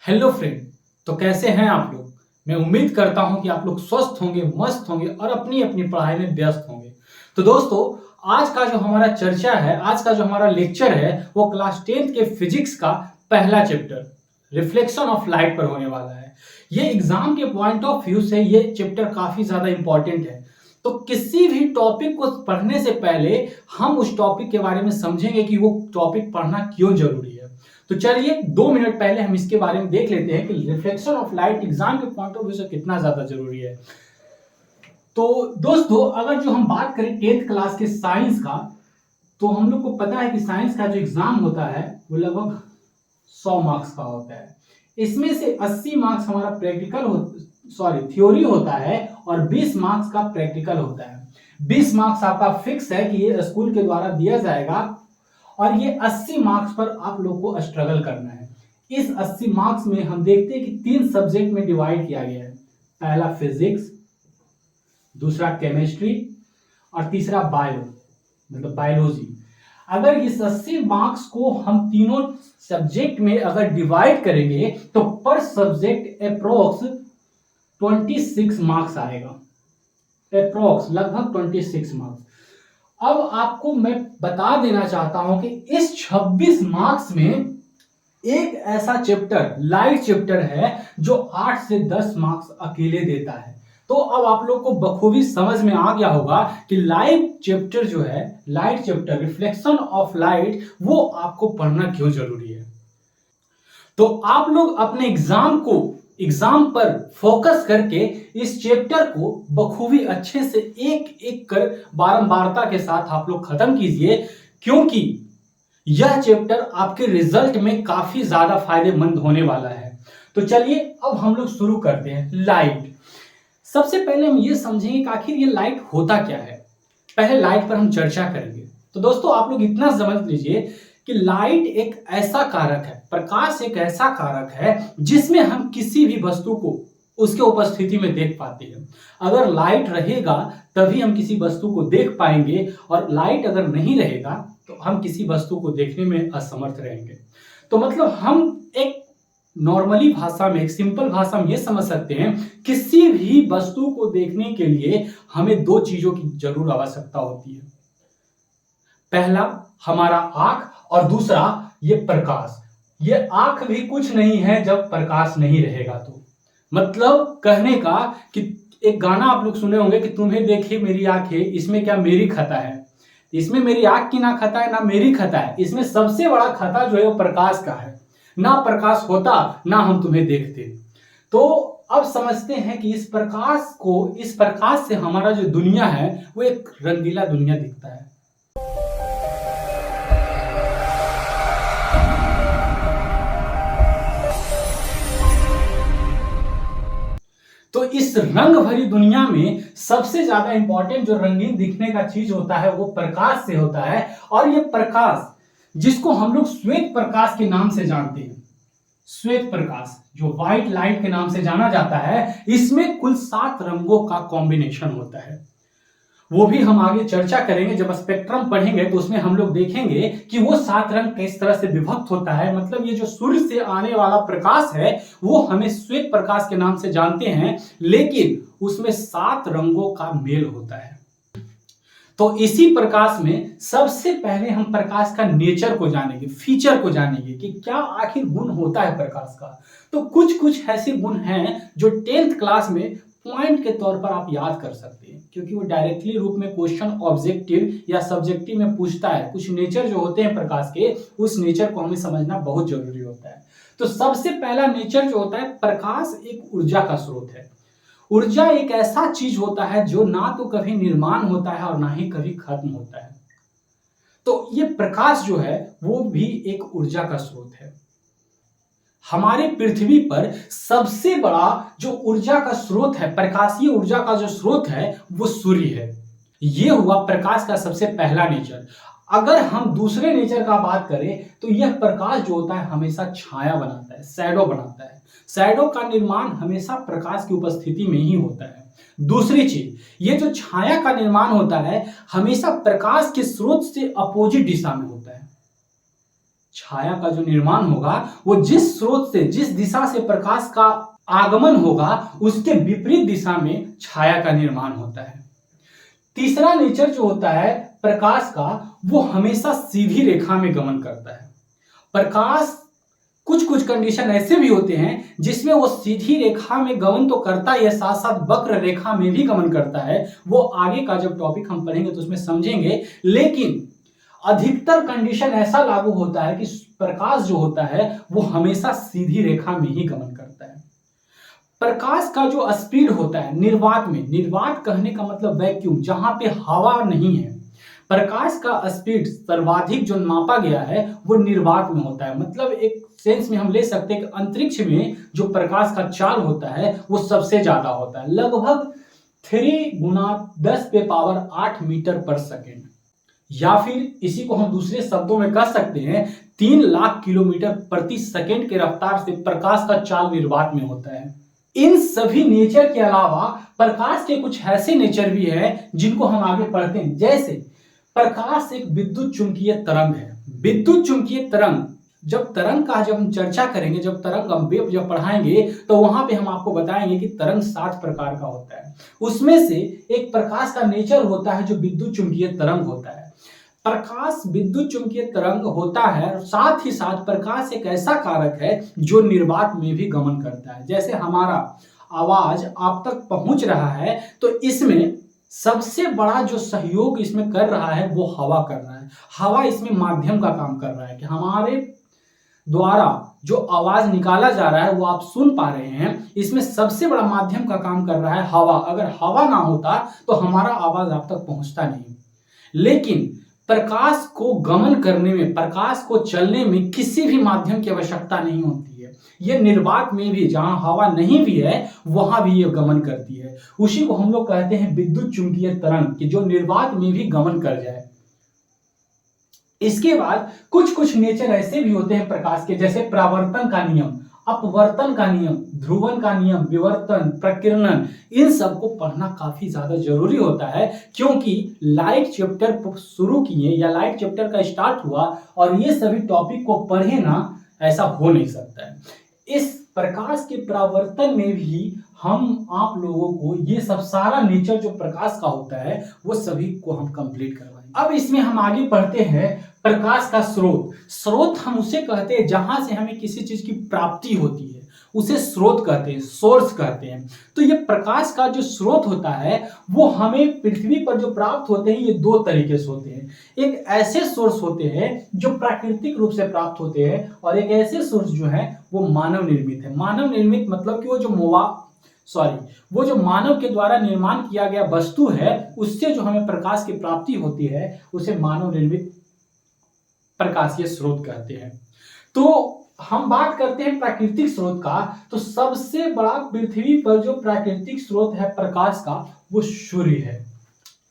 Hello friend. तो कैसे हैं आप लोग। मैं उम्मीद करता हूं कि आप लोग स्वस्थ होंगे, मस्त होंगे और अपनी अपनी पढ़ाई में व्यस्त होंगे। तो दोस्तों, आज का जो हमारा चर्चा है, आज का जो हमारा लेक्चर है, वो क्लास 10th के फिजिक्स का पहला चैप्टर रिफ्लेक्शन ऑफ लाइट पर होने वाला है। ये एग्जाम के पॉइंट ऑफ व्यू से ये चैप्टर काफी ज्यादा इंपॉर्टेंट है। तो किसी भी टॉपिक को पढ़ने से पहले हम उस टॉपिक के बारे में समझेंगे कि वो टॉपिक पढ़ना क्यों जरूरी है। तो चलिए 2 मिनट पहले हम इसके बारे में देख लेते हैं कि रिफ्लेक्शन ऑफ लाइट एग्जाम के पॉइंट ऑफ व्यू से कितना ज्यादा जरूरी है। तो दोस्तों, अगर जो हम बात करें 10th क्लास के साइंस का, तो हम लोग को पता है कि साइंस का जो एग्जाम होता है वो लगभग 100 मार्क्स का होता है। इसमें से 80 मार्क्स हमारा थ्योरी होता है और 20 मार्क्स का प्रैक्टिकल होता है। 20 मार्क्स आपका फिक्स है कि ये स्कूल के द्वारा दिया जाएगा और ये 80 मार्क्स पर आप लोग को स्ट्रगल करना है। इस 80 मार्क्स में हम देखते हैं कि 3 सब्जेक्ट में डिवाइड किया गया है। पहला फिजिक्स, दूसरा केमिस्ट्री और तीसरा बायोलॉजी। अगर इस 80 मार्क्स को हम तीनों सब्जेक्ट में अगर डिवाइड करेंगे तो पर सब्जेक्ट अप्रोक्स 26 मार्क्स आएगा। अप्रोक्स लगभग 26 मार्क्स। अब आपको मैं बता देना चाहता हूं कि इस 26 मार्क्स में एक ऐसा चैप्टर लाइट चैप्टर है जो 8 से 10 मार्क्स अकेले देता है। तो अब आप लोग को बखूबी समझ में आ गया होगा कि लाइट चैप्टर जो है, light chapter reflection of light, वो आपको पढ़ना क्यों जरूरी है। तो आप लोग अपने एग्जाम पर फोकस करके इस चैप्टर को बखूबी अच्छे से एक एक कर बारंबारता के साथ आप लोग खत्म कीजिए, क्योंकि यह चैप्टर आपके रिजल्ट में काफी ज्यादा फायदेमंद होने वाला है। तो चलिए अब हम लोग शुरू करते हैं। लाइट, सबसे पहले हम ये समझेंगे कि आखिर ये लाइट होता क्या है। पहले लाइट पर हम चर्चा करेंगे। तो दोस्तों, आप लोग इतना समझ लीजिए कि लाइट एक ऐसा कारक है, प्रकाश एक ऐसा कारक है जिसमें हम किसी भी वस्तु को उसके उपस्थिति में देख पाते हैं। अगर लाइट रहेगा तभी हम किसी वस्तु को देख पाएंगे, और लाइट अगर नहीं रहेगा तो हम किसी वस्तु को देखने में असमर्थ रहेंगे। तो मतलब हम एक नॉर्मली भाषा में, एक सिंपल भाषा में ये समझ सकते हैं, किसी भी वस्तु को देखने के लिए हमें 2 चीजों की जरूर आवश्यकता होती है। पहला हमारा आंख और दूसरा ये प्रकाश। ये आंख भी कुछ नहीं है जब प्रकाश नहीं रहेगा तो। मतलब कहने का कि एक गाना आप लोग सुने होंगे कि तुम्हें देखे मेरी आंखें, इसमें क्या मेरी खता है। इसमें मेरी आंख की ना खता है ना मेरी खता है। इसमें सबसे बड़ा खता जो है वो प्रकाश का है। ना प्रकाश होता ना हम तुम्हें देखते। तो अब समझते हैं कि इस प्रकाश से हमारा जो दुनिया है वो एक रंगीला दुनिया दिखता है। तो इस रंग भरी दुनिया में सबसे ज्यादा इंपॉर्टेंट जो रंगीन दिखने का चीज होता है वो प्रकाश से होता है। और ये प्रकाश, जिसको हम लोग श्वेत प्रकाश के नाम से जानते हैं, श्वेत प्रकाश जो व्हाइट लाइट के नाम से जाना जाता है, इसमें कुल 7 रंगों का कॉम्बिनेशन होता है। वो भी हम आगे चर्चा करेंगे। जब स्पेक्ट्रम पढ़ेंगे तो उसमें हम लोग देखेंगे कि वो 7 रंग किस तरह से विभक्त होता है। मतलब ये जो सूर्य से आने वाला प्रकाश है वो हमें श्वेत प्रकाश के नाम से जानते हैं, लेकिन उसमें 7 रंगों का मेल होता है। तो इसी प्रकाश में सबसे पहले हम प्रकाश का नेचर को जानेंगे, फीचर को जानेंगे कि क्या आखिर गुण होता है प्रकाश का। तो कुछ ऐसे गुण हैं जो 10th क्लास में पॉइंट के तौर पर आप याद कर सकते हैं, क्योंकि वो डायरेक्टली रूप में क्वेश्चन ऑब्जेक्टिव या सब्जेक्टिव में पूछता है। कुछ नेचर जो होते हैं प्रकाश के, उस नेचर को हमें समझना बहुत जरूरी होता है। तो सबसे पहला नेचर जो होता है, प्रकाश एक ऊर्जा का स्रोत है। ऊर्जा एक ऐसा चीज होता है जो ना तो कभी निर्माण होता है और ना ही कभी खत्म होता है। तो ये प्रकाश जो है वो भी एक ऊर्जा का स्रोत है। हमारे पृथ्वी पर सबसे बड़ा जो ऊर्जा का स्रोत है, प्रकाशीय ऊर्जा का जो स्रोत है, वो सूर्य है। ये हुआ प्रकाश का सबसे पहला नेचर। अगर हम दूसरे नेचर का बात करें तो यह प्रकाश जो होता है हमेशा छाया बनाता है, शैडो बनाता है। शैडो का निर्माण हमेशा प्रकाश की उपस्थिति में ही होता है। दूसरी चीज, ये जो छाया का निर्माण होता है हमेशा प्रकाश के स्रोत से अपोजिट दिशा में होता है। छाया का जो निर्माण होगा वो जिस स्रोत से, जिस दिशा से प्रकाश का आगमन होगा उसके विपरीत दिशा में छाया का निर्माण होता है। तीसरा नेचर जो होता है प्रकाश का, वो हमेशा सीधी रेखा में गमन करता है। प्रकाश कुछ कुछ कंडीशन ऐसे भी होते हैं जिसमें वो सीधी रेखा में गमन तो करता है, साथ साथ वक्र रेखा में भी गमन करता है। वो आगे का जब टॉपिक हम पढ़ेंगे तो उसमें समझेंगे। लेकिन अधिकतर कंडीशन ऐसा लागू होता है कि प्रकाश जो होता है वो हमेशा सीधी रेखा में ही गमन करता है। प्रकाश का जो स्पीड होता है निर्वात में, निर्वात कहने का मतलब वैक्यूम, जहां पे हवा नहीं है, प्रकाश का स्पीड सर्वाधिक जो नापा गया है वो निर्वात में होता है। मतलब एक सेंस में हम ले सकते हैं कि अंतरिक्ष में जो प्रकाश का चाल होता है वो सबसे ज्यादा होता है, लगभग 3 × 10⁸ मीटर पर सेकेंड, या फिर इसी को हम दूसरे शब्दों में कह सकते हैं 3 लाख किलोमीटर प्रति सेकेंड के रफ्तार से प्रकाश का चाल निर्वात में होता है। इन सभी नेचर के अलावा प्रकाश के कुछ ऐसे नेचर भी है जिनको हम आगे पढ़ते हैं। जैसे प्रकाश एक विद्युत चुंबकीय तरंग है। विद्युत चुंबकीय तरंग, जब तरंग का जब हम चर्चा करेंगे, जब तरंग हम वेव जब पढ़ाएंगे तो वहां पे हम आपको बताएंगे कि तरंग 7 प्रकार का होता है। उसमें से एक प्रकाश का नेचर होता है जो विद्युत चुंबकीय तरंग होता है। प्रकाश विद्युत चुंबकीय तरंग होता है, साथ ही साथ प्रकाश एक ऐसा कारक है जो निर्वात में भी गमन करता है। जैसे हमारा आवाज आप तक पहुंच रहा है तो इसमें सबसे बड़ा जो सहयोग इसमें कर रहा है वो हवा कर रहा है। हवा इसमें माध्यम का काम कर रहा है कि हमारे द्वारा जो आवाज निकाला जा रहा है वो आप सुन पा रहे हैं, इसमें सबसे बड़ा माध्यम का काम कर रहा है हवा। अगर हवा ना होता तो हमारा आवाज आप तक पहुंचता नहीं। लेकिन प्रकाश को गमन करने में, प्रकाश को चलने में किसी भी माध्यम की आवश्यकता नहीं होती है। ये निर्वात में भी, जहां हवा नहीं भी है वहां भी ये गमन करती है। उसी को हम लोग कहते हैं विद्युत चुंबकीय तरंग, कि जो निर्वात में भी गमन कर जाए। इसके बाद कुछ कुछ नेचर ऐसे भी होते हैं प्रकाश के, जैसे परावर्तन का नियम, अपवर्तन का नियम, ध्रुवन का नियम, विवर्तन, प्रकीर्णन। इन सबको पढ़ना काफी ज्यादा जरूरी होता है, क्योंकि लाइट चैप्टर शुरू किए या लाइट चैप्टर का स्टार्ट हुआ और ये सभी टॉपिक को पढ़े ना, ऐसा हो नहीं सकता है। इस प्रकाश के परावर्तन में भी हम आप लोगों को ये सब सारा नेचर जो प्रकाश का होता है वो सभी को हम कंप्लीट करवाएंगे। अब इसमें हम आगे पढ़ते हैं प्रकाश का स्रोत। स्रोत हम उसे कहते हैं जहां से हमें किसी चीज की प्राप्ति होती है, उसे स्रोत कहते हैं, सोर्स कहते हैं। तो ये प्रकाश का जो स्रोत होता है वो हमें पृथ्वी पर जो प्राप्त होते हैं ये 2 तरीके से होते हैं। एक ऐसे सोर्स होते हैं जो प्राकृतिक रूप से प्राप्त होते हैं, और एक ऐसे सोर्स जो है वो मानव निर्मित है। मानव निर्मित मतलब कि वो जो मानव के द्वारा निर्माण किया गया वस्तु है, उससे जो हमें प्रकाश की प्राप्ति होती है उसे मानव निर्मित प्रकाशीय स्रोत कहते हैं। तो हम बात करते हैं प्राकृतिक स्रोत का, तो सबसे बड़ा पृथ्वी पर जो प्राकृतिक स्रोत है प्रकाश का वो सूर्य है।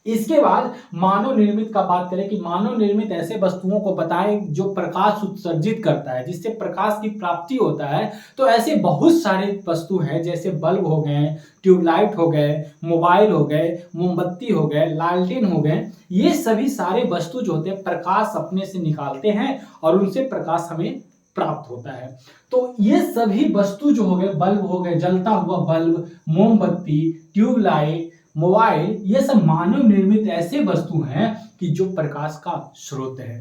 इसके बाद मानव निर्मित का बात करें कि मानव निर्मित ऐसे वस्तुओं को बताएं जो प्रकाश उत्सर्जित करता है, जिससे प्रकाश की प्राप्ति होता है। तो ऐसे बहुत सारे वस्तु हैं, जैसे बल्ब हो गए, ट्यूबलाइट हो गए, मोबाइल हो गए, मोमबत्ती हो गए, लालटेन हो गए। ये सभी सारे वस्तु जो होते हैं प्रकाश अपने से निकालते हैं और उनसे प्रकाश हमें प्राप्त होता है। तो ये सभी वस्तु जो हो गए, बल्ब हो गए, जलता हुआ बल्ब, मोमबत्ती, ट्यूबलाइट, मोबाइल, ये सब मानव निर्मित ऐसे वस्तु हैं कि जो प्रकाश का स्रोत है।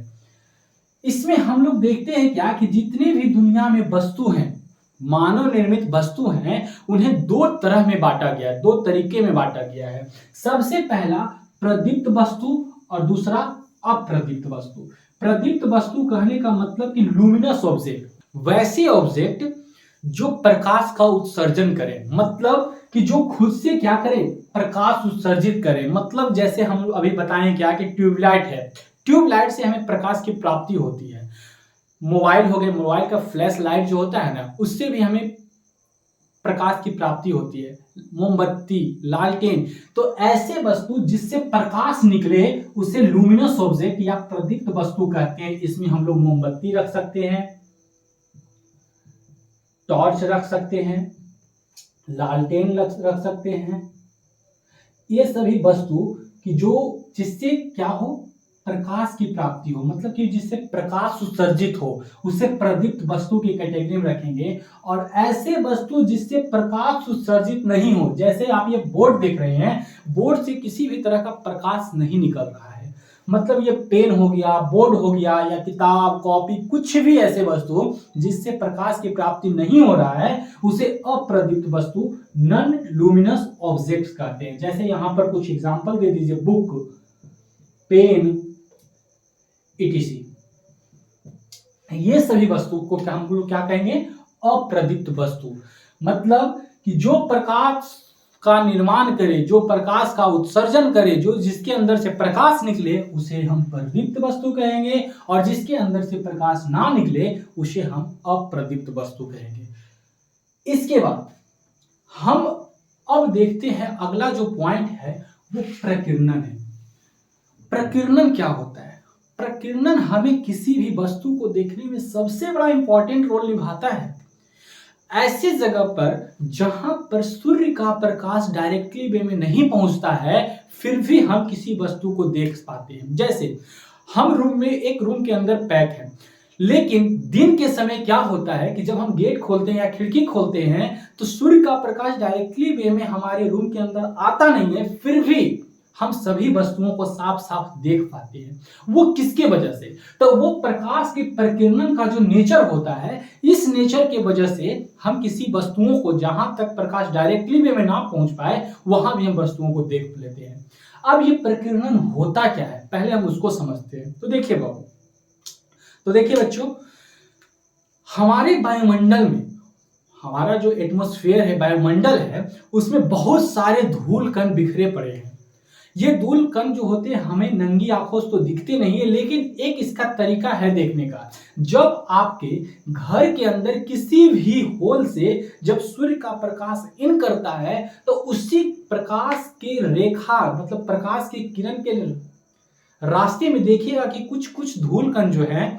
इसमें हम लोग देखते हैं क्या कि जितने भी दुनिया में वस्तु हैं, मानव निर्मित वस्तु हैं, उन्हें 2 तरह में बांटा गया है, 2 तरीके में बांटा गया है। सबसे पहला प्रदीप्त वस्तु और दूसरा अप्रदीप्त वस्तु। प्रदीप्त वस्तु कहने का मतलब कि लुमिनस ऑब्जेक्ट, वैसे ऑब्जेक्ट जो प्रकाश का उत्सर्जन करें, मतलब कि जो खुद से क्या करे, प्रकाश उत्सर्जित करे। मतलब जैसे हम अभी बताएं क्या कि ट्यूबलाइट है, ट्यूबलाइट से हमें प्रकाश की प्राप्ति होती है। मोबाइल हो गए, मोबाइल का फ्लैश लाइट जो होता है ना, उससे भी हमें प्रकाश की प्राप्ति होती है। मोमबत्ती, लालटेन, तो ऐसे वस्तु जिससे प्रकाश निकले उसे लुमिनस ऑब्जेक्ट या प्रदीप्त वस्तु कहते हैं। इसमें हम लोग मोमबत्ती रख सकते हैं, टॉर्च रख सकते हैं, लालटेन रख सकते हैं। ये सभी वस्तु कि जो जिससे क्या हो, प्रकाश की प्राप्ति हो, मतलब कि जिससे प्रकाश उत्सर्जित हो, उसे प्रदीप्त वस्तु की कैटेगरी में रखेंगे। और ऐसे वस्तु जिससे प्रकाश उत्सर्जित नहीं हो, जैसे आप ये बोर्ड देख रहे हैं, बोर्ड से किसी भी तरह का प्रकाश नहीं निकल रहा है, मतलब ये पेन हो गया, बोर्ड हो गया, या किताब कॉपी, कुछ भी ऐसे वस्तु जिससे प्रकाश की प्राप्ति नहीं हो रहा है, उसे अप्रदीप्त वस्तु, नॉन लुमिनस ऑब्जेक्ट्स कहते हैं। जैसे यहां पर कुछ एग्जांपल दे दीजिए, बुक, पेन, ईटीसी। ये सभी वस्तु को क्या हम लोग क्या कहेंगे? अप्रदीप्त वस्तु। मतलब कि जो प्रकाश का निर्माण करे, जो प्रकाश का उत्सर्जन करे, जो जिसके अंदर से प्रकाश निकले, उसे हम प्रदीप्त वस्तु कहेंगे, और जिसके अंदर से प्रकाश ना निकले उसे हम अप्रदीप्त वस्तु कहेंगे। इसके बाद हम अब देखते हैं अगला जो पॉइंट है वो प्रकीर्णन है। प्रकीर्णन क्या होता है? प्रकीर्णन हमें किसी भी वस्तु को देखने में सबसे बड़ा इंपॉर्टेंट रोल निभाता है। ऐसी जगह पर जहां पर सूर्य का प्रकाश डायरेक्टली वे में नहीं पहुंचता है, फिर भी हम किसी वस्तु को देख पाते हैं। जैसे हम एक रूम के अंदर पैक हैं, लेकिन दिन के समय क्या होता है कि जब हम गेट खोलते हैं या खिड़की खोलते हैं तो सूर्य का प्रकाश डायरेक्टली वे में हमारे रूम के अंदर आता नहीं है, फिर भी हम सभी वस्तुओं को साफ साफ देख पाते हैं। वो किसके वजह से? तो वो प्रकाश के प्रकीर्णन का जो नेचर होता है, इस नेचर के वजह से हम किसी वस्तुओं को जहां तक प्रकाश डायरेक्टली वे में ना पहुंच पाए, वहां भी हम वस्तुओं को देख लेते हैं। अब ये प्रकीर्णन होता क्या है, पहले हम उसको समझते हैं। तो देखिए बाबू, तो देखिए बच्चों, हमारे वायुमंडल में, हमारा जो एटमॉस्फेयर है, वायुमंडल है, उसमें बहुत सारे धूल कण बिखरे पड़े हैं। ये धूल कण जो होते हैं हमें नंगी आंखों से तो दिखते नहीं है, लेकिन एक इसका तरीका है देखने का। जब आपके घर के अंदर किसी भी होल से जब सूर्य का प्रकाश इन करता है, तो उसी प्रकाश के रेखा, मतलब प्रकाश की किरण के रास्ते में देखिएगा कि कुछ कुछ धूल कण जो है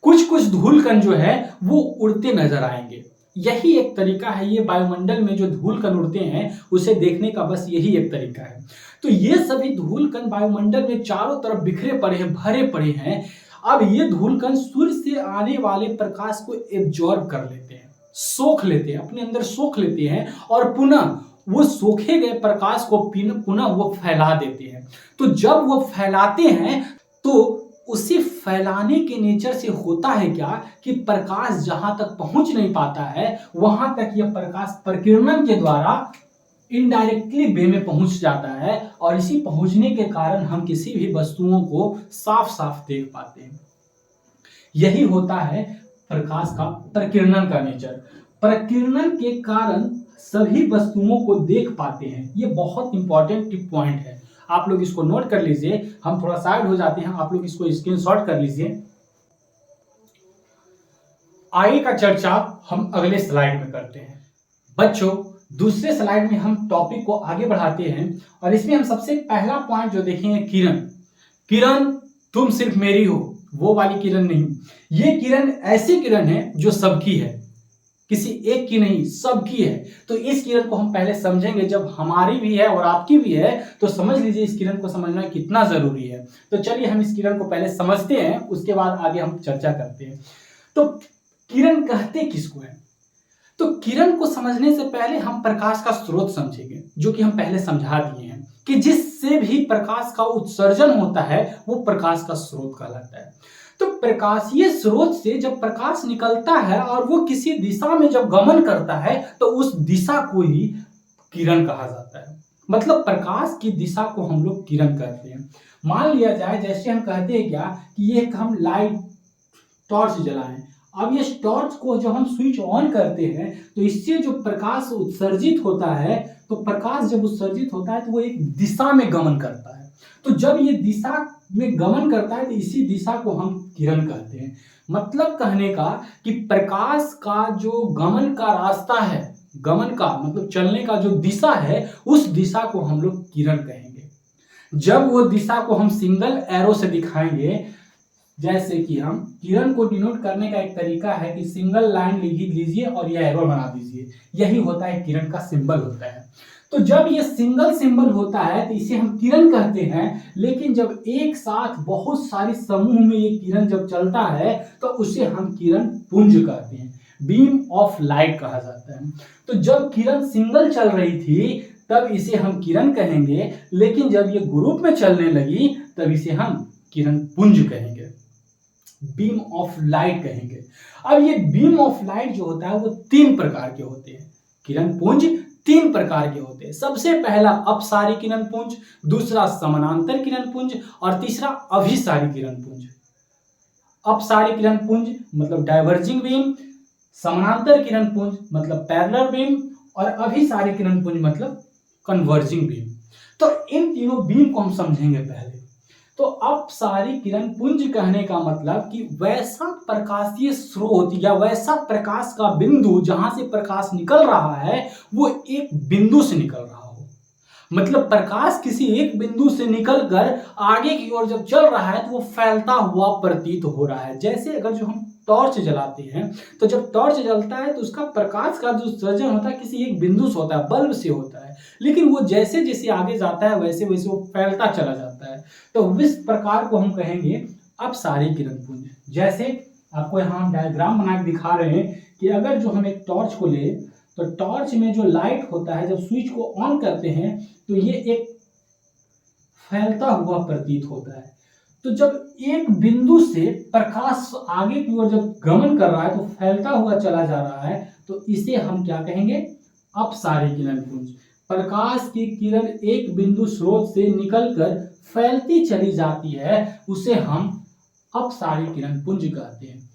कुछ कुछ धूल कण जो है वो उड़ते नजर आएंगे। यही एक तरीका है, ये वायुमंडल में जो धूल कण उड़ते हैं उसे देखने का बस यही एक तरीका है। तो ये सभी धूल कण वायुमंडल में चारों तरफ बिखरे पड़े हैं, भरे पड़े हैं। अब ये धूल कण सूर्य से आने वाले प्रकाश को एब्जॉर्ब कर लेते हैं, सोख लेते हैं, अपने अंदर सोख लेते हैं, और पुनः वो सोखे गए प्रकाश को पुनः वो फैला देते हैं। तो जब वो फैलाते हैं तो उसी फैलाने के नेचर से होता है क्या कि प्रकाश जहां तक पहुंच नहीं पाता है, वहां तक यह प्रकाश प्रकीर्णन के द्वारा इनडायरेक्टली वे में पहुंच जाता है, और इसी पहुंचने के कारण हम किसी भी वस्तुओं को साफ साफ देख पाते हैं। यही होता है प्रकाश का प्रकीर्णन का नेचर। प्रकीर्णन के कारण सभी वस्तुओं को देख पाते हैं। ये बहुत इंपॉर्टेंट पॉइंट है, आप लोग इसको नोट कर लीजिए। हम थोड़ा साइड हो जाते हैं, आप लोग इसको स्क्रीनशॉट कर लीजिए। आगे का चर्चा हम अगले स्लाइड में करते हैं। बच्चों, दूसरे स्लाइड में हम टॉपिक को आगे बढ़ाते हैं, और इसमें हम सबसे पहला पॉइंट जो देखेंगे, किरण। किरण तुम सिर्फ मेरी हो, वो वाली किरण नहीं। ये किरण ऐसी किरण है जो सबकी है, किसी एक की नहीं, सबकी है। तो इस किरण को हम पहले समझेंगे। जब हमारी भी है और आपकी भी है तो समझ लीजिए इस किरण को समझना कितना जरूरी है। तो चलिए हम इस किरण को पहले समझते हैं, उसके बाद आगे हम चर्चा करते हैं। तो किरण कहते किसको है? तो किरण को समझने से पहले हम प्रकाश का स्रोत समझेंगे, जो कि हम पहले समझा दिए हैं कि जिससे भी प्रकाश का उत्सर्जन होता है वो प्रकाश का स्रोत कहलाता है। तो प्रकाशीय स्रोत से जब प्रकाश निकलता है और वो किसी दिशा में जब गमन करता है तो उस दिशा को ही किरण कहा जाता है। मतलब प्रकाश की दिशा को हम लोग किरण कहते हैं। मान लिया जाए, जैसे हम कहते हैं क्या कि ये हम लाइट टॉर्च जलाएं। अब ये टॉर्च को जब हम स्विच ऑन करते हैं तो इससे जो प्रकाश उत्सर्जित होता है, तो प्रकाश जब उत्सर्जित होता है तो वो एक दिशा में गमन करता है। तो जब ये दिशा में गमन करता है तो इसी दिशा को हम किरण कहते हैं। मतलब कहने का कि प्रकाश का जो गमन का रास्ता है, गमन का मतलब चलने का जो दिशा है, उस दिशा को हम लोग किरण कहेंगे। जब वो दिशा को हम सिंगल एरो से दिखाएंगे, जैसे कि हम किरण को डिनोट करने का एक तरीका है कि सिंगल लाइन लिख लीजिए और यह एरो बना दीजिए, यही होता है किरण का सिंबल होता है। तो जब ये सिंगल सिंबल होता है तो इसे हम किरण कहते हैं, लेकिन जब एक साथ बहुत सारी समूह में ये किरण जब चलता है तो उसे हम किरण पुंज कहते हैं, बीम ऑफ लाइट कहा जाता है। तो जब किरण सिंगल चल रही थी तब इसे हम किरण कहेंगे, लेकिन जब ये ग्रुप में चलने लगी तब इसे हम किरण पुंज कहेंगे, बीम ऑफ लाइट कहेंगे। अब ये बीम ऑफ लाइट जो होता है वो 3 प्रकार के होते हैं, किरण पुंज 3 प्रकार के होते हैं। सबसे पहला अपसारी किरण पुंज, दूसरा समानांतर किरण पुंज और तीसरा अभिसारी किरण पुंज। अपसारी किरण पुंज मतलब डाइवर्जिंग बीम, समानांतर किरण पुंज मतलब पैरेलल बीम और अभिसारी किरण पुंज मतलब कन्वर्जिंग बीम। तो इन तीनों बीम को हम समझेंगे पहले। तो अपसारी किरण पुंज कहने का मतलब कि वैसा प्रकाशीय स्रोत या वैसा प्रकाश का बिंदु जहां से प्रकाश निकल रहा है वो एक बिंदु से निकल रहा हो। मतलब प्रकाश किसी एक बिंदु से निकलकर आगे की ओर जब चल रहा है तो वो फैलता हुआ प्रतीत हो रहा है। जैसे अगर जो हम टॉर्च जलाते हैं तो जब टॉर्च जलता है तो उसका प्रकाश का जो सृजन होता है किसी एक बिंदु से होता है, बल्ब से होता है, लेकिन वो जैसे जैसे आगे जाता है वैसे वैसे वो फैलता चला जाता है। तो इस प्रकार को हम कहेंगे अपसारी किरण पुंज। जैसे आपको यहाँ हम डायग्राम बना के दिखा रहे हैं कि अगर जो हम एक टॉर्च को ले तो टॉर्च में जो लाइट होता है जब स्विच को ऑन करते हैं तो ये एक फैलता हुआ प्रतीत होता है। तो जब एक बिंदु से प्रकाश आगे की ओर जब गमन कर रहा है तो फैलता हुआ चला जा रहा है, तो इसे हम क्या कहेंगे, अपसारी किरण पुंज। प्रकाश की किरण एक बिंदु स्रोत से निकलकर फैलती चली जाती है, उसे हम अपसारी किरण पुंज कहते हैं।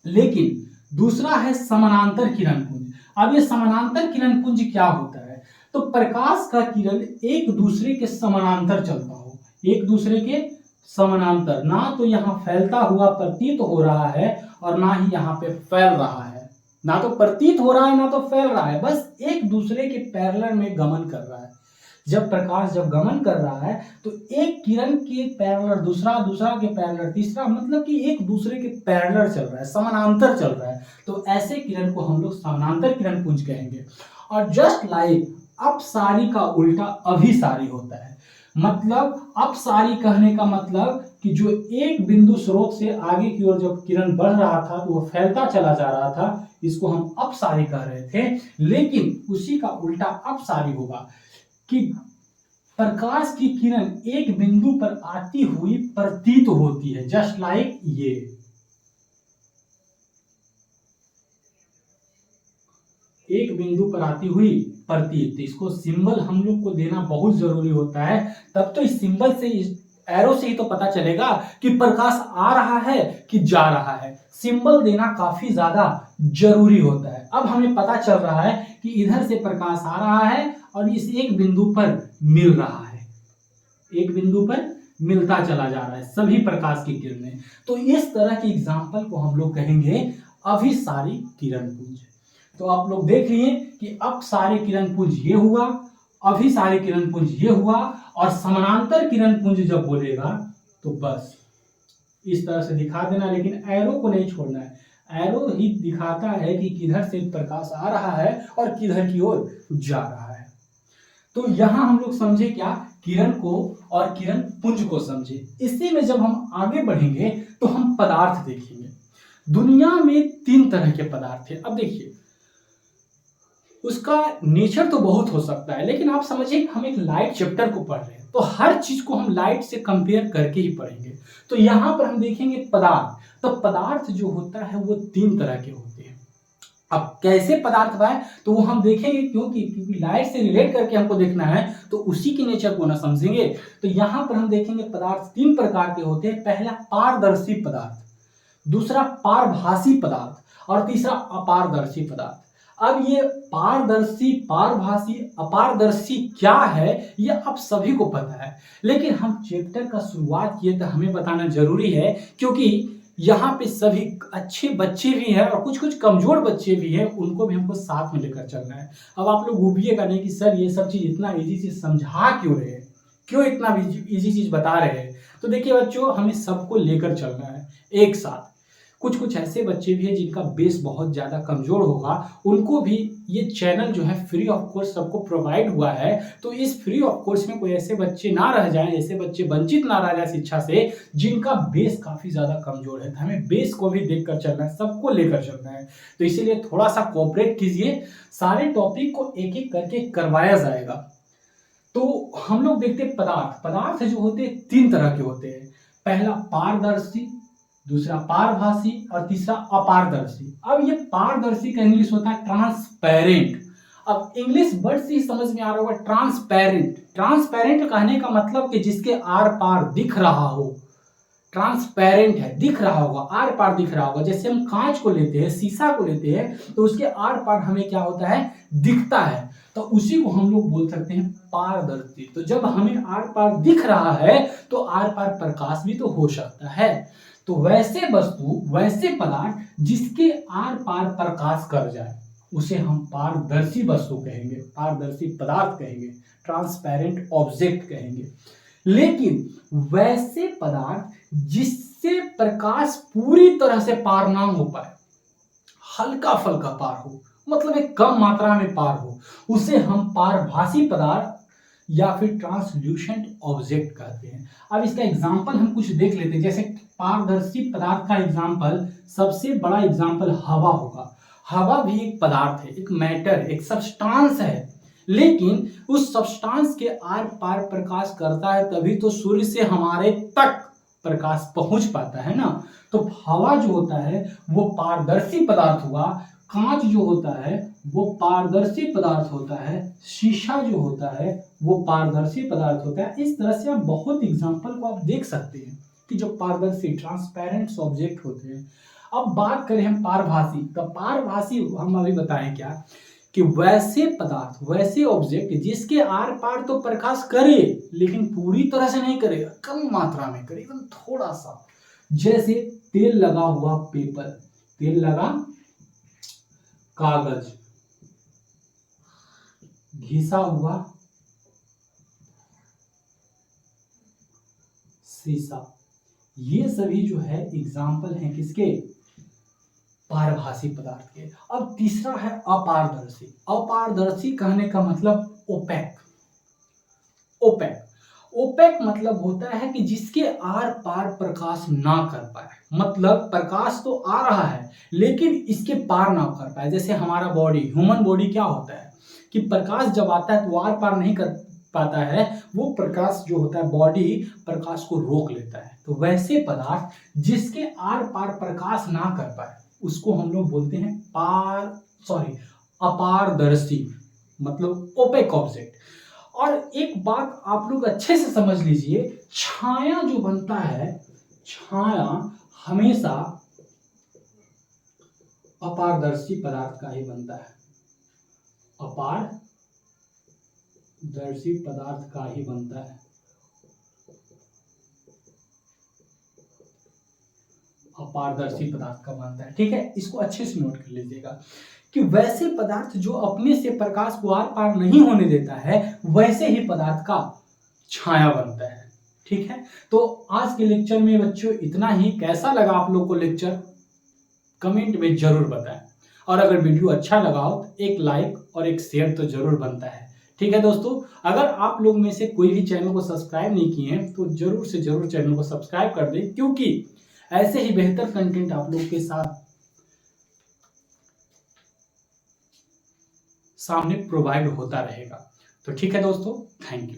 लेकिन दूसरा है समानांतर किरण पुंज। अब ये समानांतर किरण पुंज क्या होता है, तो प्रकाश का किरण एक दूसरे के समानांतर चलता हो, एक दूसरे के समानांतर, ना तो यहाँ फैलता हुआ प्रतीत हो रहा है और ना ही यहाँ पे फैल रहा है, ना तो प्रतीत हो रहा है ना तो फैल रहा है, बस एक दूसरे के पैरेलल में गमन कर रहा है। जब प्रकाश जब गमन कर रहा है तो एक किरण के पैरेलल दूसरा, दूसरा के पैरेलल तीसरा, मतलब कि एक दूसरे के पैरेलल चल रहा है, समानांतर चल रहा है। तो ऐसे किरण को हम लोग समानांतर किरण पुंज कहेंगे। और जस्ट लाइक अपसारी का उल्टा अभिसारी होता है। मतलब अपसारी कहने का मतलब कि जो एक बिंदु स्रोत से आगे की ओर जब किरण बढ़ रहा था तो वो फैलता चला जा रहा था, इसको हम अपसारी कह रहे थे। लेकिन उसी का उल्टा अपसारी होगा कि प्रकाश की किरण एक बिंदु पर आती हुई प्रतीत होती है, जस्ट लाइक ये। एक बिंदु पर आती हुई प्रतीत, तो इसको सिंबल हम लोग को देना बहुत जरूरी होता है। तब तो इस सिंबल से, इस एरो से ही तो पता चलेगा कि प्रकाश आ रहा है कि जा रहा है। सिंबल देना काफी ज्यादा जरूरी होता है। अब हमें पता चल रहा है कि इधर से प्रकाश आ रहा है और इस एक बिंदु पर मिल रहा है, एक बिंदु पर मिलता चला जा रहा है सभी प्रकाश की किरणें। तो इस तरह की एग्जाम्पल को हम लोग कहेंगे अभिसारी किरण पुंज। तो आप लोग देख लिए कि अपसारी किरण पुंज ये हुआ, अभिसारी किरण पुंज ये हुआ, और समानांतर किरण पुंज जब बोलेगा तो बस इस तरह से दिखा देना, लेकिन एरो को नहीं छोड़ना है। एरो ही दिखाता है कि किधर से प्रकाश आ रहा है और किधर की ओर जा रहा है। तो यहां हम लोग समझे क्या, किरण को और किरण पुंज को समझे। इसी में जब हम आगे बढ़ेंगे तो हम पदार्थ देखेंगे। दुनिया में 3 तरह के पदार्थ है। अब देखिए, उसका नेचर तो बहुत हो सकता है, लेकिन आप समझिए हम एक लाइट चैप्टर को पढ़ रहे हैं तो हर चीज को हम लाइट से कंपेयर करके ही पढ़ेंगे। तो यहां पर हम देखेंगे पदार्थ। तो पदार्थ जो होता है वो 3 तरह के होते हैं। अब कैसे पदार्थ पाए तो वो हम देखेंगे, क्योंकि लाइट से रिलेट करके हमको देखना है तो उसी की नेचर को ना समझेंगे। तो यहां पर हम देखेंगे पदार्थ 3 प्रकार के होते हैं। पहला पारदर्शी पदार्थ, दूसरा पारभासी पदार्थ और तीसरा अपारदर्शी पदार्थ। अब ये पारदर्शी, पारभासी, अपारदर्शी क्या है ये आप सभी को पता है, लेकिन हम चैप्टर का शुरुआत किए तो हमें बताना जरूरी है, क्योंकि यहाँ पे सभी अच्छे बच्चे भी हैं और कुछ कुछ कमजोर बच्चे भी हैं, उनको भी हमको साथ में लेकर चलना है। अब आप लोग उबिएगा नहीं कि सर ये सब चीज इतना इजी चीज समझा क्यों रहे हैं, क्यों इतना इजी चीज बता रहे हैं। तो देखिए बच्चों, हमें सबको लेकर चलना है एक साथ। कुछ कुछ ऐसे बच्चे भी हैं जिनका बेस बहुत ज़्यादा कमज़ोर होगा, उनको भी ये चैनल जो है फ्री ऑफ कॉस्ट सबको प्रोवाइड हुआ है। तो इस फ्री ऑफ कॉस्ट में कोई ऐसे बच्चे ना रह जाएँ, ऐसे बच्चे वंचित ना रह जाए शिक्षा से, जिनका बेस काफ़ी ज़्यादा कमज़ोर है। तो हमें बेस को भी देख कर चलना है, सबको लेकर चलना है। तो इसीलिए थोड़ा-सा कोऑपरेट कीजिए, सारे टॉपिक को एक-एक करके करवाया जाएगा। तो हम लोग देखते हैं पदार्थ। पदार्थ जो होते हैं 3 तरह के होते हैं। पहला पारदर्शी, दूसरा पारभासी और तीसरा अपारदर्शी। अब ये पारदर्शी का इंग्लिश होता है ट्रांसपेरेंट। अब इंग्लिश वर्ड से ही समझ में आ रहा होगा ट्रांसपेरेंट। ट्रांसपेरेंट कहने का मतलब कि जिसके आर पार दिख रहा हो। ट्रांसपेरेंट है, दिख रहा होगा, आर पार दिख रहा होगा। जैसे हम कांच को लेते हैं, शीशा को लेते हैं, तो उसके आर पार हमें क्या होता है, दिखता है। तो उसी को हम लोग बोल सकते हैं पारदर्शी। तो जब हमें आर पार दिख रहा है तो आर पार प्रकाश भी तो हो सकता है। तो वैसे वस्तु, वैसे पदार्थ जिसके आर पार प्रकाश कर जाए उसे हम पारदर्शी वस्तु कहेंगे, पारदर्शी पदार्थ कहेंगे, ट्रांसपेरेंट ऑब्जेक्ट कहेंगे। लेकिन वैसे पदार्थ जिससे प्रकाश पूरी तरह से पार ना हो पाए, हल्का फल्का पार हो, मतलब एक कम मात्रा में पार हो, उसे हम पारभासी पदार्थ या फिर ट्रांसल्यूशेंट ऑब्जेक्ट कहते हैं। अब इसका एग्जांपल हम कुछ देख लेते हैं। जैसे पारदर्शी पदार्थ का एग्जांपल, सबसे बड़ा एग्जांपल हवा होगा। हवा भी एक पदार्थ है, एक मैटर, एक सब्सटेंस है, लेकिन उस सब्सटेंस के आर पार प्रकाश करता है तभी तो सूर्य से हमारे तक प्रकाश पहुंच पाता है ना। तो हवा जो होता है वो पारदर्शी पदार्थ हुआ, कांच जो होता है वो पारदर्शी पदार्थ होता है, शीशा जो होता है वो पारदर्शी पदार्थ होता है। इस तरह से आप बहुत एग्जांपल को आप देख सकते हैं कि जो पारदर्शी ट्रांसपेरेंट ऑब्जेक्ट होते हैं। अब बात करें हम पारभासी, तो पारभासी हम अभी बताएं क्या कि वैसे पदार्थ, वैसे ऑब्जेक्ट जिसके आर पार तो प्रकाश करे लेकिन पूरी तरह से नहीं करेगा, कम मात्रा में करे, एकदम थोड़ा सा। जैसे तेल लगा हुआ पेपर, तेल लगा कागज, घिसा हुआ शीशा, ये सभी जो है एग्जाम्पल हैं किसके, पारभासी पदार्थ के। अब तीसरा है अपारदर्शी। अपारदर्शी कहने का मतलब ओपेक। ओपेक, ओपेक मतलब होता है कि जिसके आर पार प्रकाश ना कर पाए, मतलब प्रकाश तो आ रहा है लेकिन इसके पार ना कर पाए। जैसे हमारा बॉडी, ह्यूमन बॉडी क्या होता है कि प्रकाश जब आता है तो आर पार नहीं कर पाता है, वो प्रकाश जो होता है बॉडी प्रकाश को रोक लेता है। तो वैसे पदार्थ जिसके आर पार प्रकाश ना कर पाए उसको हम लोग बोलते हैं अपारदर्शी, मतलब ओपेक ऑब्जेक्ट। और एक बात आप लोग अच्छे से समझ लीजिए, छाया जो बनता है, छाया हमेशा अपारदर्शी पदार्थ का ही बनता है, अपारदर्शी पदार्थ का ही बनता है, अपारदर्शी पदार्थ का बनता है। ठीक है, इसको अच्छे से नोट कर लीजिएगा कि वैसे पदार्थ जो अपने से प्रकाश को आर पार नहीं होने देता है, वैसे ही पदार्थ का छाया बनता है। ठीक है, तो आज के लेक्चर में बच्चों इतना ही। कैसा लगा आप लोग को लेक्चर, कमेंट में जरूर बताएं। और अगर वीडियो अच्छा लगा हो तो एक लाइक और एक शेयर तो जरूर बनता है। ठीक है दोस्तों, अगर आप लोग में से कोई भी चैनल को सब्सक्राइब नहीं किए हैं तो जरूर से जरूर चैनल को सब्सक्राइब कर दें, क्योंकि ऐसे ही बेहतर कंटेंट आप लोग के साथ सामने प्रोवाइड होता रहेगा। तो ठीक है दोस्तों, थैंक यू।